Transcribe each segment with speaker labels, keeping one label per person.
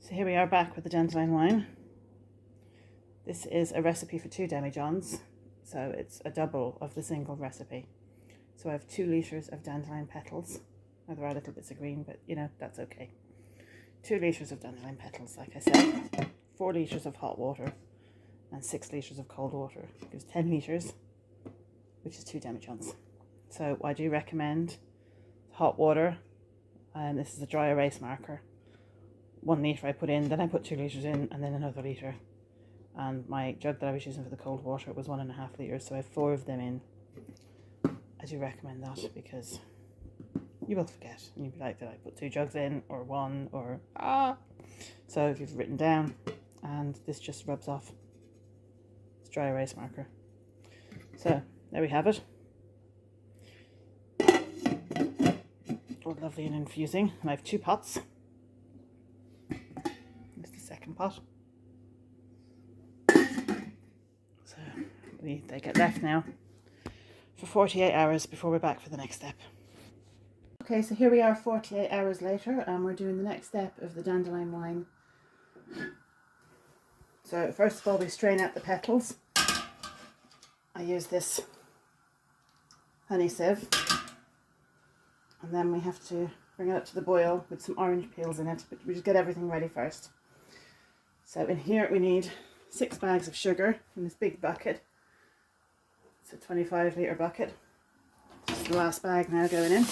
Speaker 1: So here we are back with the Dandelion Wine. This is a recipe for 2 demijohns, so it's a double of the single recipe. So I have 2 litres of dandelion petals. Now there are little bits of green, but you know, that's okay. 2 litres of dandelion petals, like I said. 4 litres of hot water and 6 litres of cold water. It gives 10 litres, which is 2 demijohns. So I do recommend hot water, and this is a dry erase marker. 1 litre I put in, then I put 2 litres in, and then another litre. And my jug that I was using for the cold water was 1.5 litres, so I have 4 of them in. I do recommend that because you will forget, and you'll be like, did I put 2 jugs in, or 1, or So if you've written down, and this just rubs off. It's dry erase marker. So there we have it. All lovely and infusing. And I have 2 pots. Second pot. So they get left now for 48 hours before we're back for the next step. Okay, so here we are 48 hours later, and we're doing the next step of the dandelion wine. So first of all, we strain out the petals. I use this honey sieve, and then we have to bring it up to the boil with some orange peels in it, but we just get everything ready first. So in here we need 6 bags of sugar in this big bucket. It's a 25 litre bucket. This is the last bag now going in.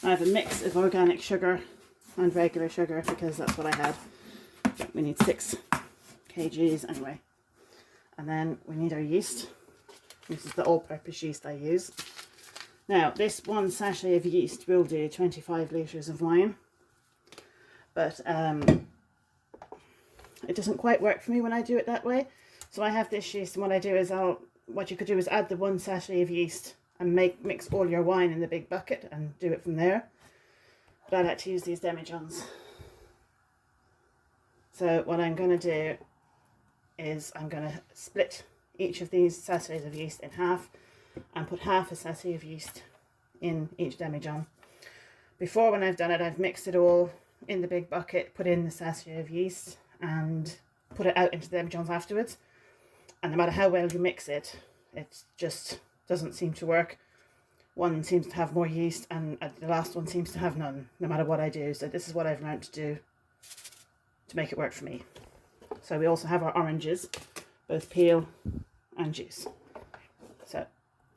Speaker 1: I have a mix of organic sugar and regular sugar because that's what I had. We need 6 kgs anyway. And then we need our yeast. This is the all-purpose yeast I use. Now this 1 sachet of yeast will do 25 litres of wine. But it doesn't quite work for me when I do it that way. So I have this yeast, and what I do is what you could do is add the 1 sachet of yeast and mix all your wine in the big bucket and do it from there. But I like to use these demijohns. So what I'm going to do is I'm going to split each of these sachets of yeast in half and put half a sachet of yeast in each demijohn. Before, when I've done it, I've mixed it all in the big bucket, put in the sachet of yeast and put it out into the demijohns afterwards, and no matter how well you mix it, it just doesn't seem to work. One seems to have more yeast and the last one seems to have none, no matter what I do. So this is what I've learned to do to make it work for me. So we also have our oranges, both peel and juice. So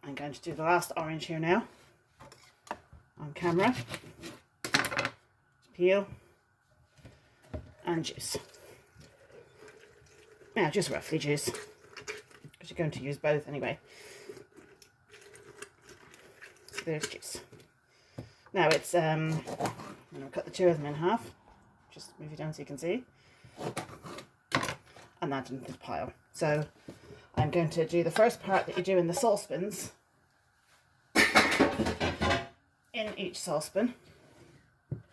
Speaker 1: I'm going to do the last orange here now on camera. Peel and juice. Now just roughly juice, because you're going to use both anyway. So there's juice. Now it's I'm going to cut the 2 of them in half. Just move it down so you can see. And that into the pile. So I'm going to do the first part that you do in the saucepans in each saucepan.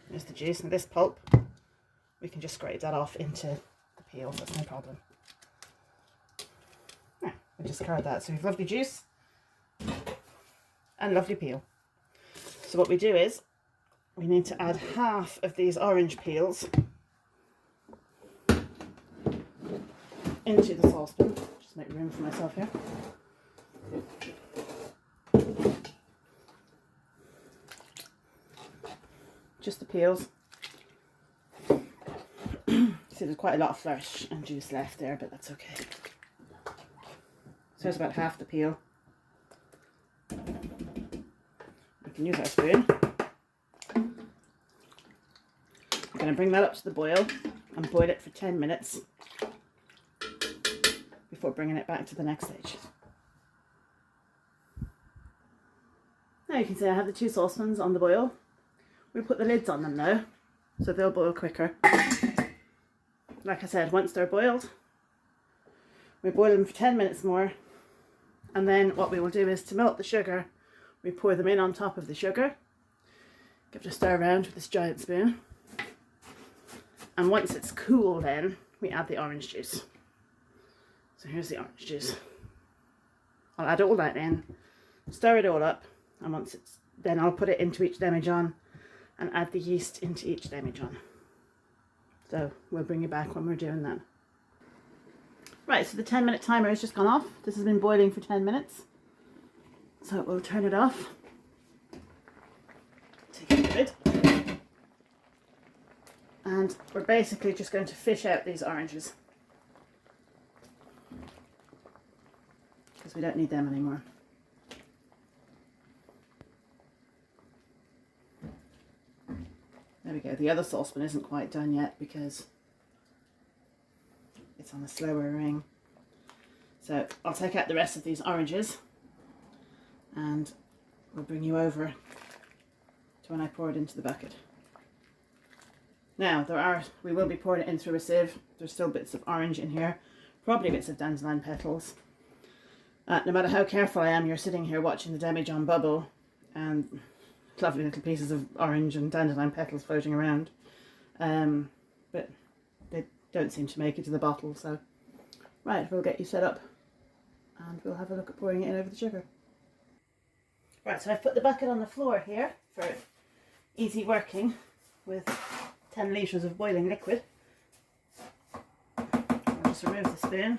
Speaker 1: There's the juice, and this pulp, we can just scrape that off into the peel, that's no problem. Yeah, we just card that. So we've lovely juice and lovely peel. So what we do is we need to add half of these orange peels into the saucepan. Just make room for myself here. Just the peels. See, there's quite a lot of flesh and juice left there, but that's okay. So it's about half the peel. We can use our spoon. I'm going to bring that up to the boil and boil it for 10 minutes before bringing it back to the next stage. Now you can see I have the 2 saucepans on the boil. We put the lids on them now, so they'll boil quicker. Like I said, once they're boiled, we boil them for 10 minutes more, and then what we will do is to melt the sugar, we pour them in on top of the sugar, give it a stir around with this giant spoon, and once it's cool then we add the orange juice. So here's the orange juice. I'll add all that in, stir it all up, and once it's, then I'll put it into each demijohn and add the yeast into each demijohn. So we'll bring you back when we're doing that. Right, so the 10-minute timer has just gone off. This has been boiling for 10 minutes. So we'll turn it off. Take out the lid. And we're basically just going to fish out these oranges, because we don't need them anymore. There we go. The other saucepan isn't quite done yet because it's on a slower ring. So I'll take out the rest of these oranges and we'll bring you over to when I pour it into the bucket. Now we will be pouring it in through a sieve. There's still bits of orange in here, probably bits of dandelion petals. No matter how careful I am, you're sitting here watching the demijohn bubble and lovely little pieces of orange and dandelion petals floating around, but they don't seem to make it to the bottle. So right, we'll get you set up and we'll have a look at pouring it in over the sugar. Right, so I've put the bucket on the floor here for easy working with 10 litres of boiling liquid. I'll just remove the spoon,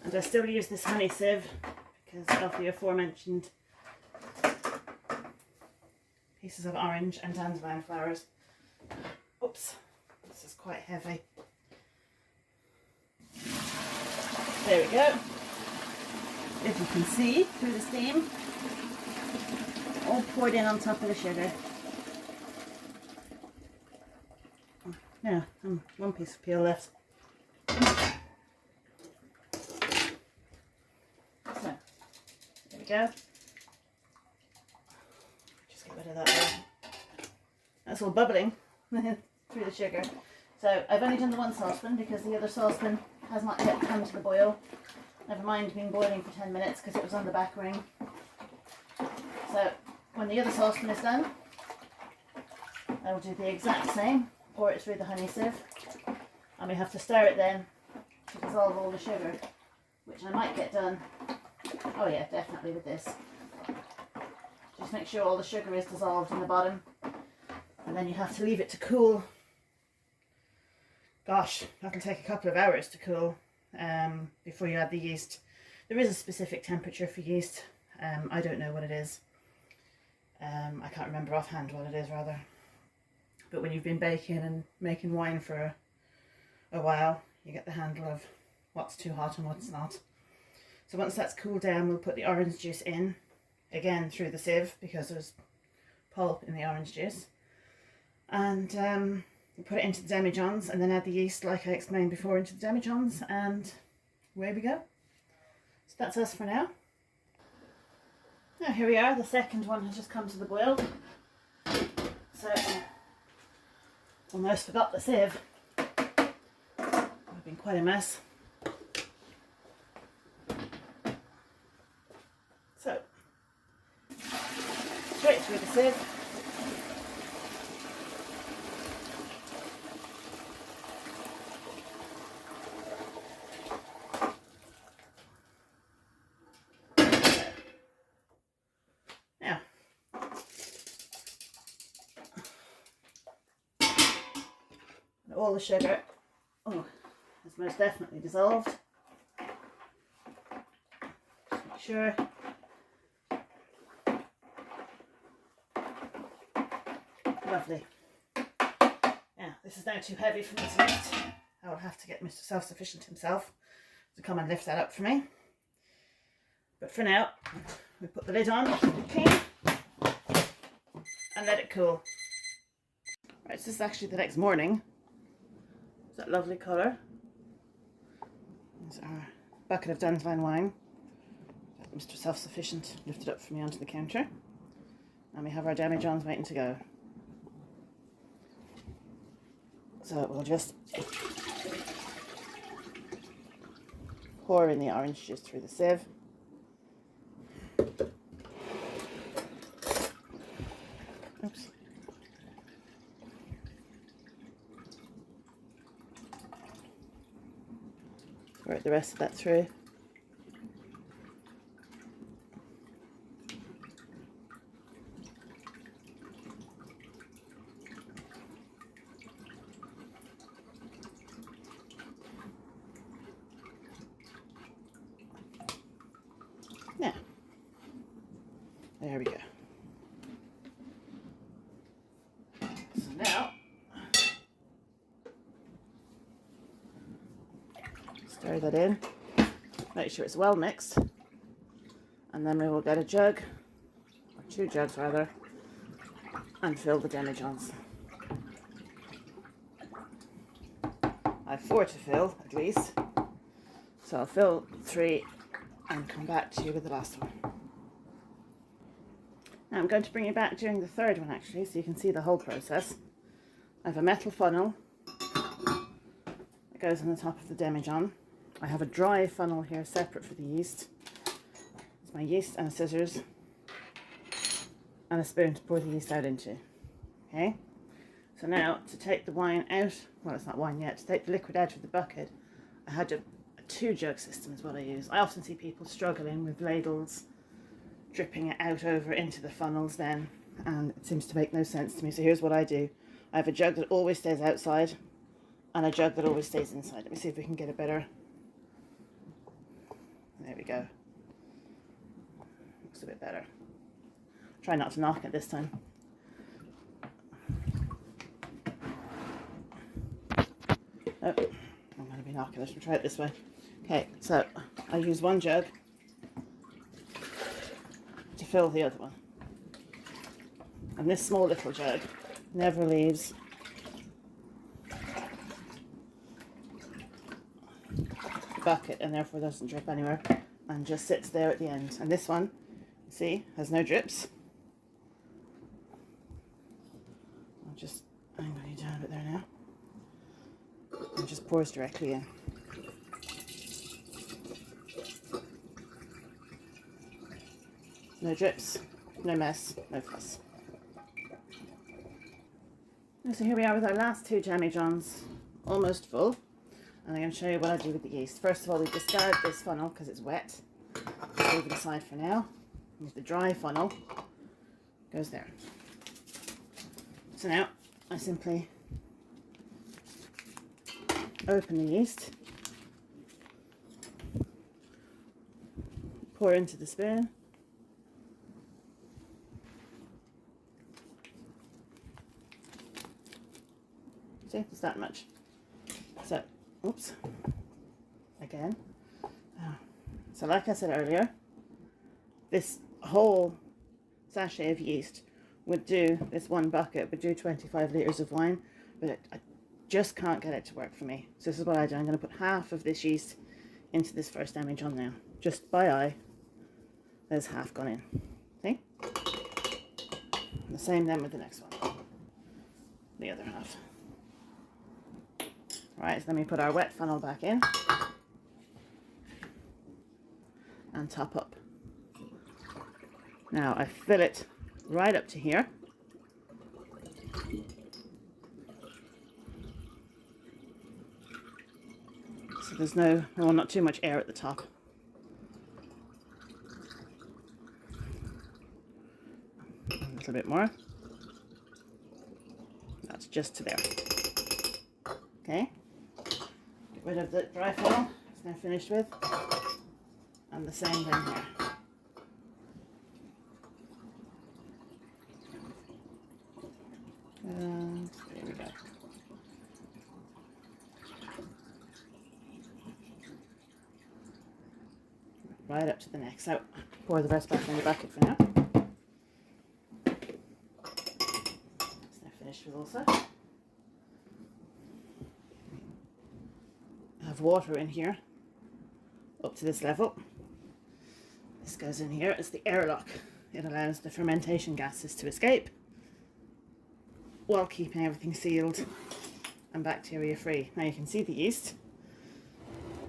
Speaker 1: and I still use this honey sieve because of the aforementioned pieces of orange and dandelion flowers. Oops, this is quite heavy. There we go. If you can see through the steam, all poured in on top of the sugar. Now, one piece of peel left. So, there we go. Just get rid of that there. That's all bubbling through the sugar. So I've only done the one saucepan because the other saucepan has not yet come to the boil. Never mind being boiling for 10 minutes because it was on the back ring. So when the other saucepan is done, I will do the exact same. Pour it through the honey sieve, and we have to stir it then to dissolve all the sugar, which I might get done. Oh yeah, definitely with this. Just make sure all the sugar is dissolved in the bottom, and then you have to leave it to cool. Gosh, that'll take a couple of hours to cool before you add the yeast. There is a specific temperature for yeast. I don't know what it is. I can't remember offhand what it is, rather. But when you've been baking and making wine for a while, you get the handle of what's too hot and what's not. So once that's cooled down, we'll put the orange juice in, again through the sieve because there's pulp in the orange juice. And we'll put it into the demijohns and then add the yeast, like I explained before, into the demijohns, and away we go. So that's us for now. Now here we are, the second one has just come to the boil. So almost forgot the sieve. I've been quite a mess. So, straight through the sieve. Now, all the sugar is most definitely dissolved. Just make sure. Lovely. Now, this is now too heavy for me to lift. I will have to get Mr. Self-Sufficient himself to come and lift that up for me. But for now, we put the lid on, keep it clean, and let it cool. Right, so this is actually the next morning. It's that lovely colour. There's our bucket of Dandelion Wine. Mr. Self-Sufficient lifted up for me onto the counter. And we have our demijohns waiting to go. So we'll just pour in the orange juice through the sieve. Oops. Pour the rest of that through. There we go. So now, stir that in, make sure it's well mixed, and then we will get a jug, or 2 jugs rather, and fill the demijohns. I have 4 to fill at least, so I'll fill 3 and come back to you with the last one. Now I'm going to bring you back during the 3rd one actually, so you can see the whole process. I have a metal funnel that goes on the top of the demijohn. I have a dry funnel here separate for the yeast. It's my yeast and a scissors and a spoon to pour the yeast out into. Okay, so now to take the wine out, well it's not wine yet, to take the liquid out of the bucket, I had a 2 jug system is what I use. I often see people struggling with ladles, dripping it out over into the funnels then, and it seems to make no sense to me. So here's what I do. I have a jug that always stays outside and a jug that always stays inside. Let me see if we can get a better, there we go. Looks a bit better. Try not to knock it this time. Oh, I'm going to be knocking this. We'll try it this way. Okay, so I use 1 jug to fill the other one. And this small little jug never leaves the bucket and therefore doesn't drip anywhere and just sits there at the end. And this one, you see, has no drips. I'll just angle you down a bit there now. And just pours directly in. No drips, no mess, no fuss. And so here we are with our last 2 demijohns, almost full. And I'm going to show you what I do with the yeast. First of all, we discard this funnel because it's wet. Leave it aside for now. And the dry funnel goes there. So now I simply open the yeast, pour into the spoon, see, it's that much. So, oops, again. So like I said earlier, this whole sachet of yeast would do, this 1 bucket would do 25 litres of wine, but I just can't get it to work for me. So this is what I do. I'm going to put half of this yeast into this first demijohn now. Just by eye, there's half gone in. See? And the same then with the next one. The other half. Right, so then we put our wet funnel back in and top up. Now I fill it right up to here. So there's no, well, not too much air at the top. A little bit more. That's just to there. Okay. Get rid of the dry funnel. It's now finished with. And the same thing here. And there we go. Right up to the neck. So pour the rest back in the bucket for now. It's now finished with also. I have water in here up to this level. This goes in here as the airlock. It allows the fermentation gases to escape while keeping everything sealed and bacteria free. Now you can see the yeast,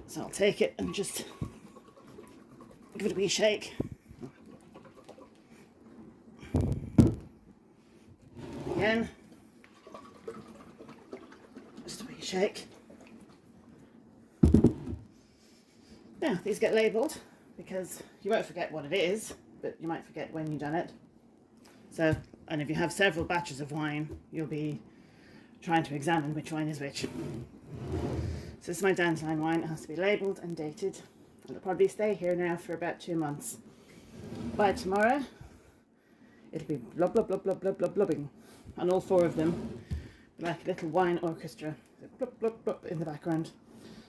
Speaker 1: so I'll take it and just give it a wee shake. Again, just a wee shake. Now these get labelled because you won't forget what it is, but you might forget when you've done it. So, and if you have several batches of wine, you'll be trying to examine which wine is which. So this is my Dandelion wine. It has to be labelled and dated. It'll probably stay here now for about 2 months. By tomorrow, it'll be blub, blub, blub, blub, blub, blub, blubbing. And all 4 of them, like a little wine orchestra, blub, blub, blub in the background.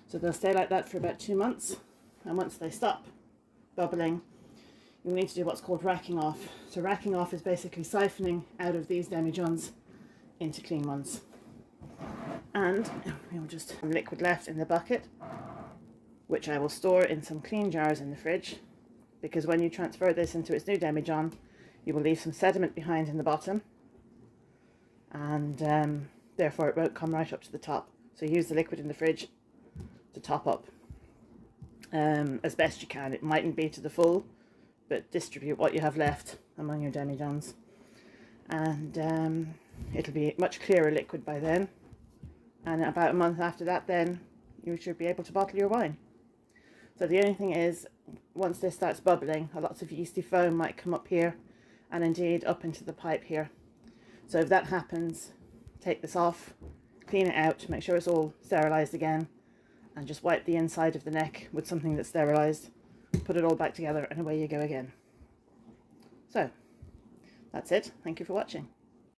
Speaker 1: So they'll stay like that for about 2 months. And once they stop bubbling, you need to do what's called racking off. So racking off is basically siphoning out of these demijohns into clean ones. And we'll just have liquid left in the bucket, which I will store in some clean jars in the fridge, because when you transfer this into its new demijohn, you will leave some sediment behind in the bottom, and therefore it won't come right up to the top. So use the liquid in the fridge to top up as best you can. It mightn't be to the full, but distribute what you have left among your demijohns, and it'll be much clearer liquid by then. And about a month after that, then you should be able to bottle your wine. So the only thing is, once this starts bubbling, lots of yeasty foam might come up here, and indeed up into the pipe here. So if that happens, take this off, clean it out, make sure it's all sterilised again, and just wipe the inside of the neck with something that's sterilised, put it all back together, and away you go again. So that's it. Thank you for watching.